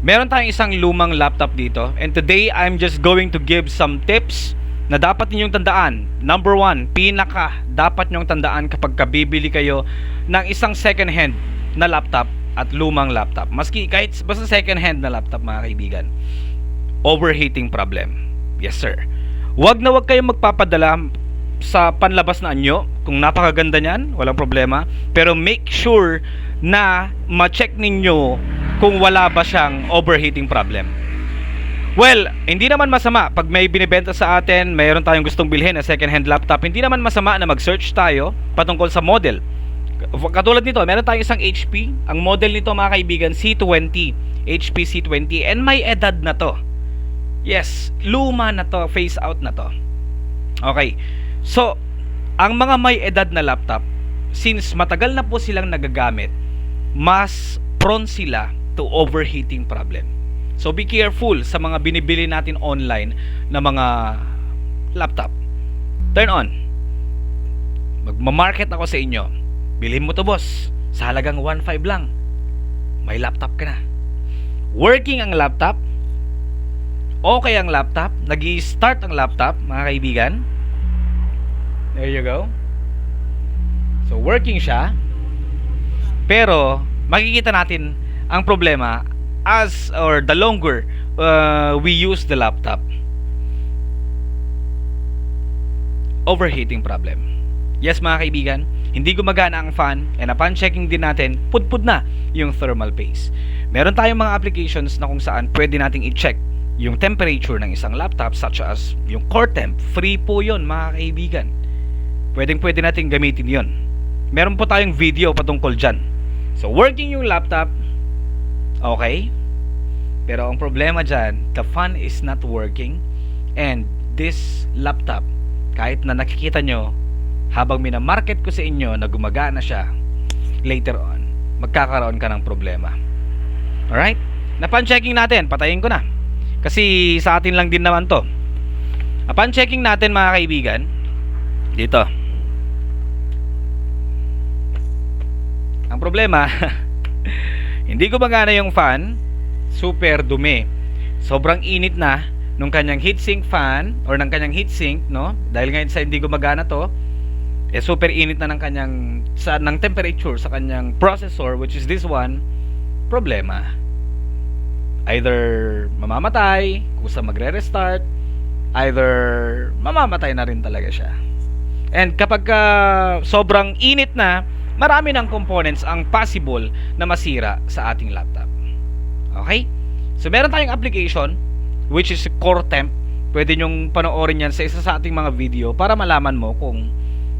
Meron tayong isang lumang laptop dito, and today I'm just going to give some tips na dapat ninyong tandaan. Number 1, pinaka dapat nyong tandaan kapag bibili kayo ng isang second hand na laptop at lumang laptop. Maski kahit basta second hand na laptop, mga kaibigan. Overheating problem. Yes sir. Wag na wag kayong magpapadala sa panlabas na anyo. Kung napakaganda niyan, walang problema. Pero make sure na ma-check ninyo kung wala ba siyang overheating problem. Well, hindi naman masama pag may binibenta sa atin, mayroon tayong gustong bilhin na second hand laptop, hindi naman masama na mag-search tayo patungkol sa model. Katulad nito, meron tayong isang HP. Ang model nito, mga kaibigan, C20, HP C20, and may edad na to. Yes, luma na to, phase out na to. Okay. So, ang mga may edad na laptop, since matagal na po silang nagagamit, mas prone sila to overheating problem. So be careful sa mga binibili natin online na mga laptop. Turn on. Magmamarket ako sa inyo. Bilhin mo to, boss. Sa halagang 1.5 lang. May laptop ka na. Working ang laptop. Okay ang laptop. Nag-i-start ang laptop, mga kaibigan. There you go. So working siya. Pero makikita natin ang problema as or the longer we use the laptop. Overheating problem. Yes, mga kaibigan, hindi gumagana ang fan, and upon checking din natin, pudpud na yung thermal paste. Meron tayong mga applications na kung saan pwede nating i-check yung temperature ng isang laptop, such as yung core temp. Free po yun, mga kaibigan. Pwede natin gamitin yun. Meron po tayong video patungkol dyan. So working yung laptop, okay, pero ang problema dyan, the fan is not working, and this laptop, kahit na nakikita nyo habang minamarket ko sa inyo na gumagana siya, later on magkakaroon ka ng problema. Alright, napan checking natin, patayin ko na kasi sa atin lang din naman to. Upon checking natin, mga kaibigan, dito ang problema, hindi gumagana yung fan, super dumi. Sobrang init na nung kanyang heatsink fan or ng kanyang heatsink, no? Dahil ngayon sa hindi gumagana to, super init na ng kanyang ng temperature sa kanyang processor, which is this one. Problema. Either mamamatay, kusa magre-restart, either mamamatay na rin talaga siya. And kapag sobrang init na, marami ng components ang possible na masira sa ating laptop. Okay? So meron tayong application which is Core Temp. Pwede nyong panoorin yan sa isa sa ating mga video para malaman mo kung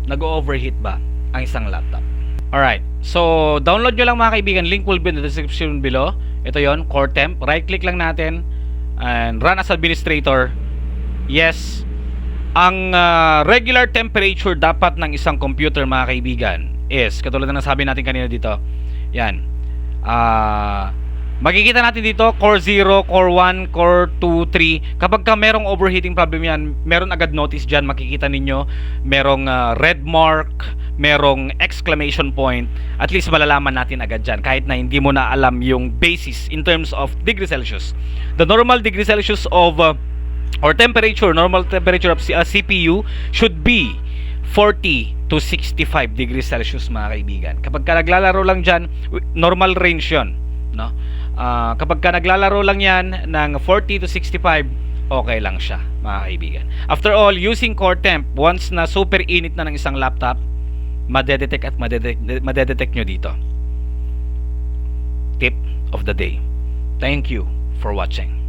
nag-overheat ba ang isang laptop. Alright. So download nyo lang, mga kaibigan. Link will be in the description below. Ito yon, Core Temp. Right click lang natin and run as administrator. Yes. Ang regular temperature dapat ng isang computer, mga kaibigan, is, katulad na nasabi natin kanina dito, yan, makikita natin dito, Core 0, Core 1, Core 2, 3. Kapag ka merong overheating problem yan, meron agad notice dyan, makikita ninyo, merong red mark, merong exclamation point. At least malalaman natin agad dyan, kahit na hindi mo na alam yung basis in terms of degree Celsius. The normal degree Celsius of or temperature, normal temperature of CPU should be 40 to 65 degrees Celsius, mga kaibigan. Kapag ka naglalaro lang dyan, normal range yun, no? Kapag ka naglalaro lang yan ng 40 to 65, okay lang siya, mga kaibigan. After all, using Core Temp, once na super init na ng isang laptop, madedetect at madedetect nyo dito. Tip of the day. Thank you for watching.